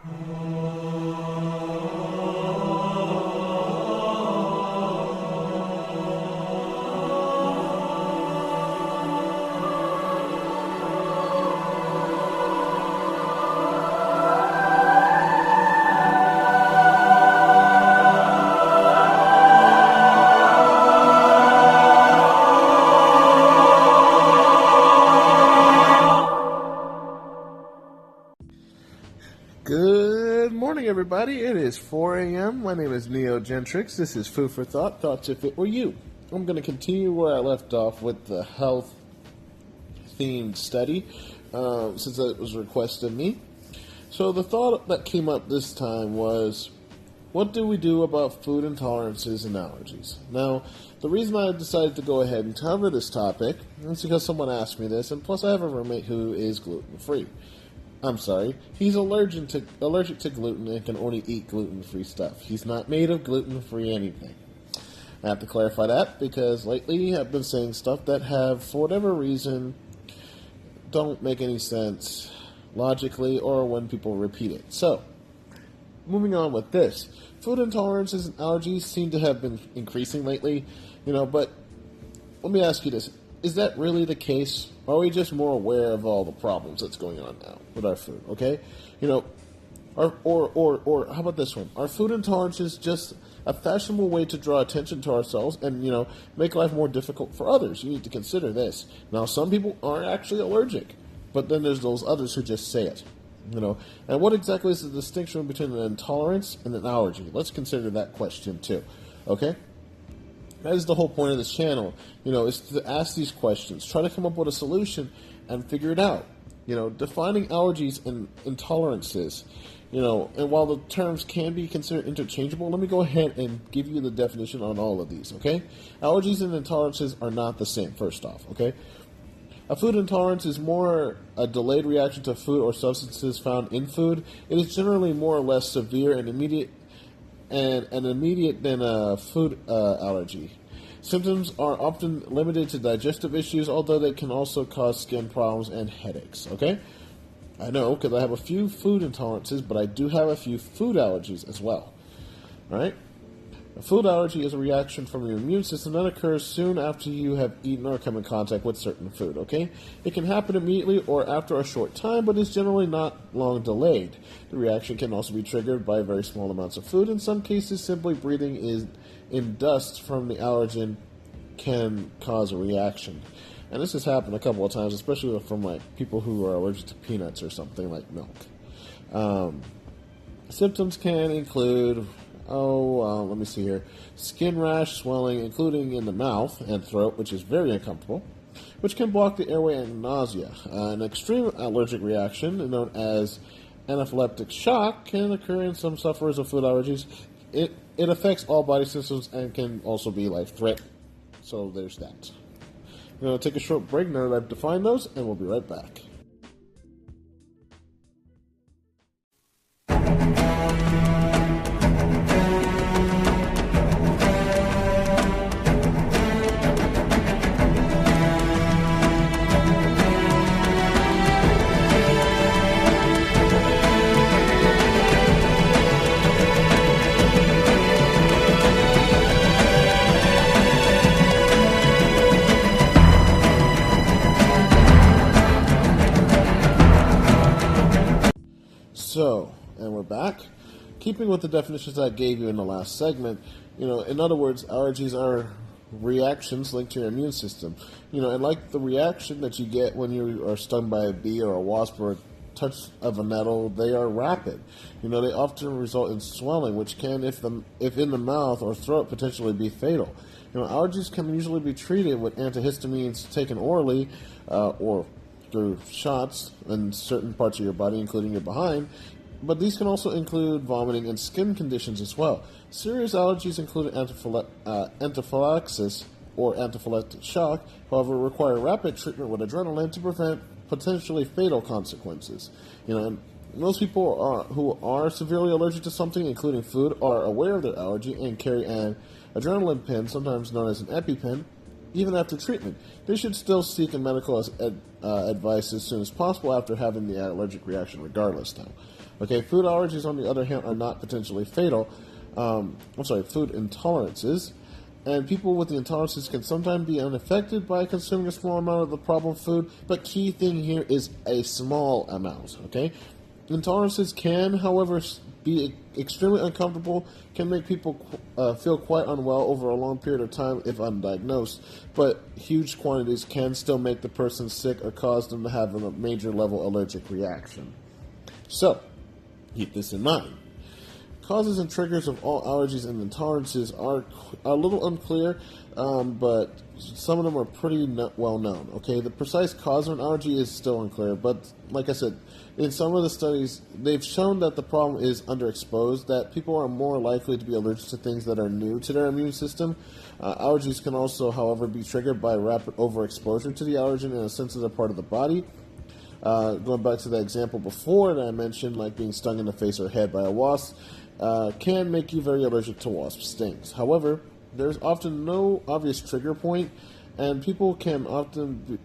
Good morning, everybody. It is 4 a.m. My name is Gentrics. This is Food for Thought, Thoughts If It Were You. I'm going to continue where I left off with the health-themed study, since it was requested of me. So the thought that came up this time was, what do we do about food intolerances and allergies? Now, the reason I decided to go ahead and cover this topic is because someone asked me this, and plus I have a roommate who is gluten-free. I'm sorry, he's allergic to gluten and can only eat gluten-free stuff. He's not made of gluten-free anything. I have to clarify that because lately I've been saying stuff that have, for whatever reason, don't make any sense logically or when people repeat it. So, moving on with this. Food intolerances and allergies seem to have been increasing lately, but let me ask you this. Is that really the case? Or are we just more aware of all the problems that's going on now with our food, okay? Or how about this one? Are food intolerances just a fashionable way to draw attention to ourselves and, make life more difficult for others? You need to consider this. Now, some people aren't actually allergic, but then there's those others who just say it, And what exactly is the distinction between an intolerance and an allergy? Let's consider that question too, okay? That is the whole point of this channel, is to ask these questions, try to come up with a solution, and figure it out. Defining allergies and intolerances, and while the terms can be considered interchangeable, let me go ahead and give you the definition on all of these, okay? Allergies and intolerances are not the same, first off, okay? A food intolerance is more a delayed reaction to food or substances found in food. It is generally more or less severe and immediate than a food allergy. Symptoms are often limited to digestive issues, although they can also cause skin problems and headaches, okay? I know, because I have a few food intolerances, but I do have a few food allergies as well, all right? A food allergy is a reaction from your immune system that occurs soon after you have eaten or come in contact with certain food, okay? It can happen immediately or after a short time, but is generally not long delayed. The reaction can also be triggered by very small amounts of food. In some cases, simply breathing in dust from the allergen can cause a reaction. And this has happened a couple of times, especially from people who are allergic to peanuts or something like milk. Symptoms can include let me see here. Skin rash, swelling, including in the mouth and throat, which is very uncomfortable, which can block the airway, and nausea. An extreme allergic reaction, known as anaphylactic shock, can occur in some sufferers of food allergies. It affects all body systems and can also be life-threatening. So there's that. I'm going to take a short break now that I've defined those, and we'll be right back. So, and we're back. Keeping with the definitions I gave you in the last segment, in other words, allergies are reactions linked to your immune system. And like the reaction that you get when you are stung by a bee or a wasp or a touch of a nettle, they are rapid. They often result in swelling, which can, if in the mouth or throat, potentially be fatal. Allergies can usually be treated with antihistamines taken orally or through shots in certain parts of your body, including your behind, but these can also include vomiting and skin conditions as well. Serious allergies include anaphylaxis or anaphylactic shock, however, require rapid treatment with adrenaline to prevent potentially fatal consequences. And most people who are severely allergic to something, including food, are aware of their allergy and carry an adrenaline pen, sometimes known as an EpiPen, even after treatment. They should still seek a medical advice as soon as possible after having the allergic reaction regardless, though. Okay, food allergies, on the other hand, are not potentially fatal. Food intolerances. And people with the intolerances can sometimes be unaffected by consuming a small amount of the problem food, but key thing here is a small amount, okay? Intolerances can, however, be extremely uncomfortable, can make people feel quite unwell over a long period of time if undiagnosed, but huge quantities can still make the person sick or cause them to have a major level allergic reaction. So, keep this in mind. Causes and triggers of all allergies and intolerances are a little unclear, but some of them are pretty well known. Okay, the precise cause of an allergy is still unclear, but like I said, in some of the studies, they've shown that the problem is underexposed, that people are more likely to be allergic to things that are new to their immune system. Allergies can also, however, be triggered by rapid overexposure to the allergen in a sensitive part of the body. Going back to the example before that I mentioned, like being stung in the face or head by a wasp, can make you very allergic to wasp stings. However, there's often no obvious trigger point, and people can often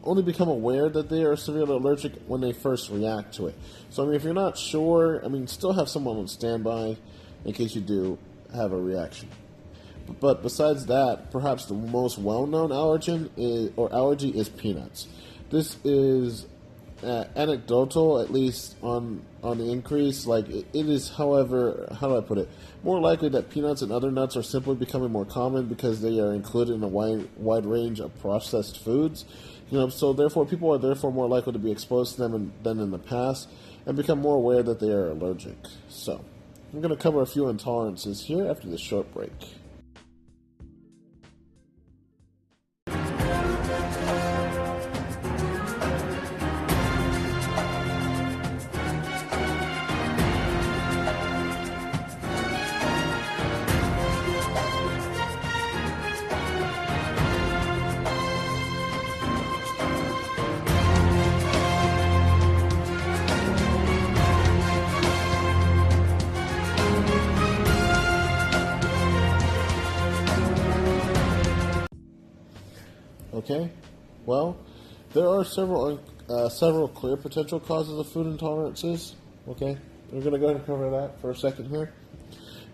only become aware that they are severely allergic when they first react to it. So, if you're not sure, still have someone on standby in case you do have a reaction. But besides that, perhaps the most well-known allergy is peanuts. This is anecdotal, at least on the increase. It is, however, more likely that peanuts and other nuts are simply becoming more common because they are included in a wide range of processed foods. So therefore, people are more likely to be exposed to them than in the past and become more aware that they are allergic. So, I'm going to cover a few intolerances here after this short break. Okay, well, there are several clear potential causes of food intolerances. Okay, we're going to go ahead and cover that for a second here.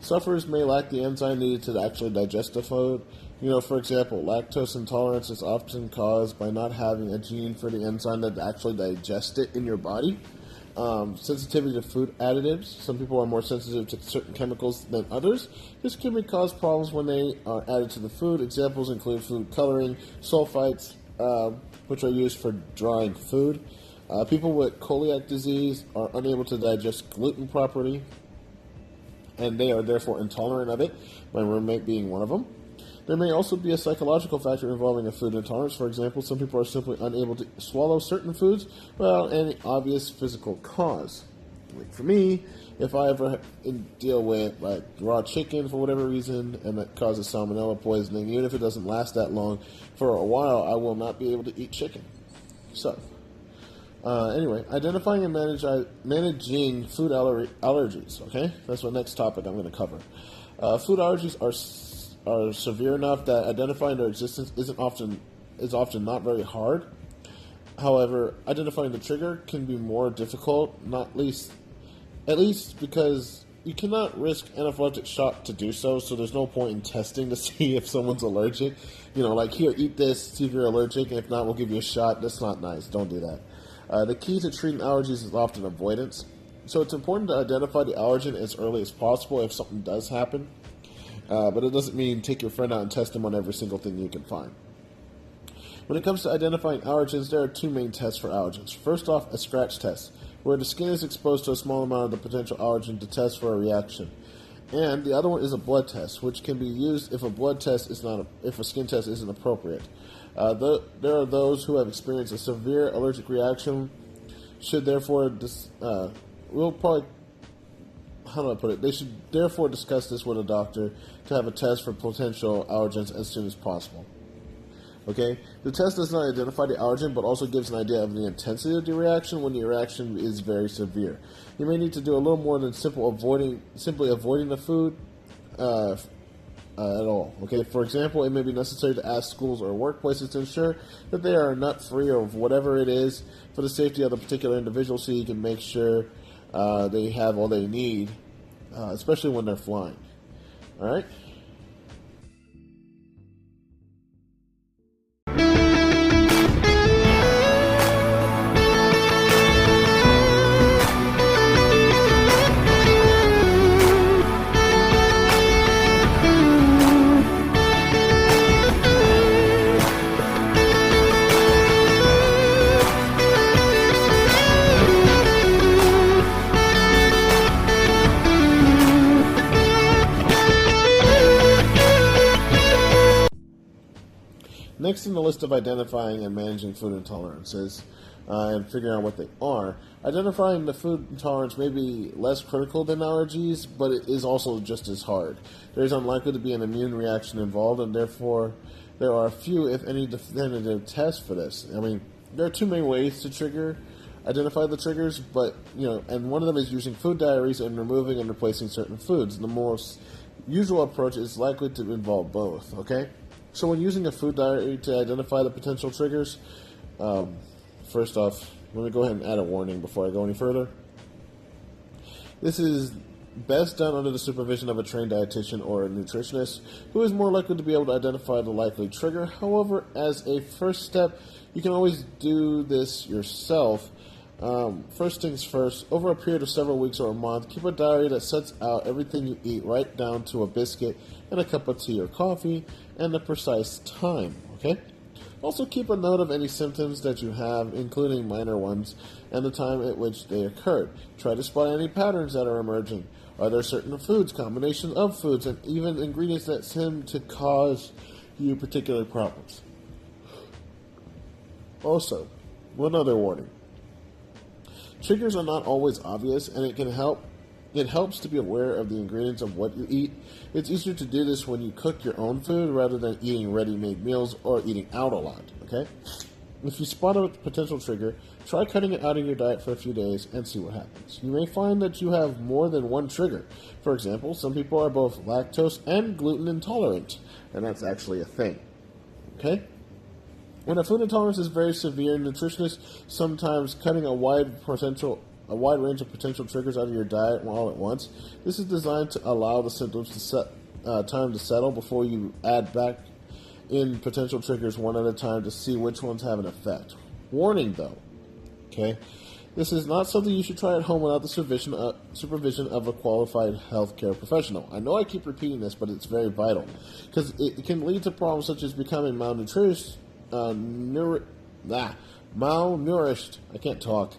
Sufferers may lack the enzyme needed to actually digest the food. For example, lactose intolerance is often caused by not having a gene for the enzyme that actually digests it in your body. Sensitivity to food additives. Some people are more sensitive to certain chemicals than others. This can cause problems when they are added to the food. Examples include food coloring, sulfites, which are used for drying food. People with celiac disease are unable to digest gluten properly, and they are therefore intolerant of it, my roommate being one of them. There may also be a psychological factor involving a food intolerance. For example, some people are simply unable to swallow certain foods without any obvious physical cause. Like for me, if I ever deal with raw chicken for whatever reason and that causes salmonella poisoning, even if it doesn't last that long, for a while I will not be able to eat chicken. So, anyway, identifying and managing food allergies. Okay, that's the next topic I'm going to cover. Food allergies are severe enough that identifying their existence is often not very hard. However, identifying the trigger can be more difficult, at least because you cannot risk anaphylactic shock to do so, so there's no point in testing to see if someone's allergic. Here, eat this, see if you're allergic, and if not, we'll give you a shot. That's not nice. Don't do that. The key to treating allergies is often avoidance. So it's important to identify the allergen as early as possible if something does happen. But it doesn't mean take your friend out and test them on every single thing you can find. When it comes to identifying allergens, there are two main tests for allergens. First off, a scratch test, where the skin is exposed to a small amount of the potential allergen to test for a reaction. And the other one is a blood test, which can be used if a skin test isn't appropriate. There are those who have experienced a severe allergic reaction, should therefore they should therefore discuss this with a doctor to have a test for potential allergens as soon as possible. Okay? The test does not identify the allergen, but also gives an idea of the intensity of the reaction when the reaction is very severe. You may need to do a little more than simply avoiding the food. at all. Okay, for example, it may be necessary to ask schools or workplaces to ensure that they are nut-free of whatever it is for the safety of the particular individual, so you can make sure they have all they need, especially when they're flying. All right. Next in the list of identifying and managing food intolerances and figuring out what they are, identifying the food intolerance may be less critical than allergies, but it is also just as hard. There is unlikely to be an immune reaction involved, and therefore there are few, if any, definitive tests for this. I mean, there are two main ways to identify the triggers, but, and one of them is using food diaries and removing and replacing certain foods. The most usual approach is likely to involve both, okay? So when using a food diary to identify the potential triggers, first off, let me go ahead and add a warning before I go any further. This is best done under the supervision of a trained dietitian or a nutritionist who is more likely to be able to identify the likely trigger. However, as a first step, you can always do this yourself. First things first, over a period of several weeks or a month, keep a diary that sets out everything you eat, right down to a biscuit and a cup of tea or coffee, and the precise time, okay? Also keep a note of any symptoms that you have, including minor ones, and the time at which they occurred. Try to spot any patterns that are emerging. Are there certain foods, combinations of foods, and even ingredients that seem to cause you particular problems? Also, one other warning. Triggers are not always obvious, and it helps to be aware of the ingredients of what you eat. It's easier to do this when you cook your own food rather than eating ready-made meals or eating out a lot, okay? If you spot a potential trigger, try cutting it out of your diet for a few days and see what happens. You may find that you have more than one trigger. For example, some people are both lactose and gluten intolerant, and that's actually a thing, okay? When a food intolerance is very severe, nutritionists sometimes cutting a wide range of potential triggers out of your diet all at once. This is designed to allow the symptoms time to settle before you add back in potential triggers one at a time to see which ones have an effect. Warning though, okay? This is not something you should try at home without the supervision of a qualified healthcare professional. I know I keep repeating this, but it's very vital because it can lead to problems such as becoming malnourished, I can't talk,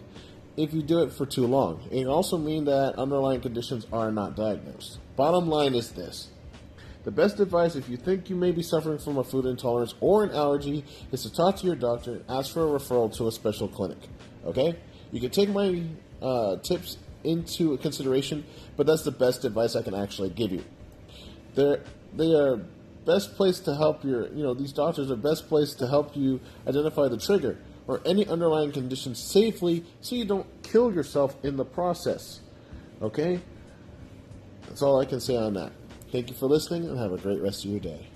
if you do it for too long. It can also mean that underlying conditions are not diagnosed. Bottom line is this. The best advice if you think you may be suffering from a food intolerance or an allergy is to talk to your doctor and ask for a referral to a special clinic. Okay? You can take my tips into consideration, but that's the best advice I can actually give you. They are best place to help these doctors are best placed to help you identify the trigger or any underlying condition safely so you don't kill yourself in the process. Okay? That's all I can say on that. Thank you for listening and have a great rest of your day.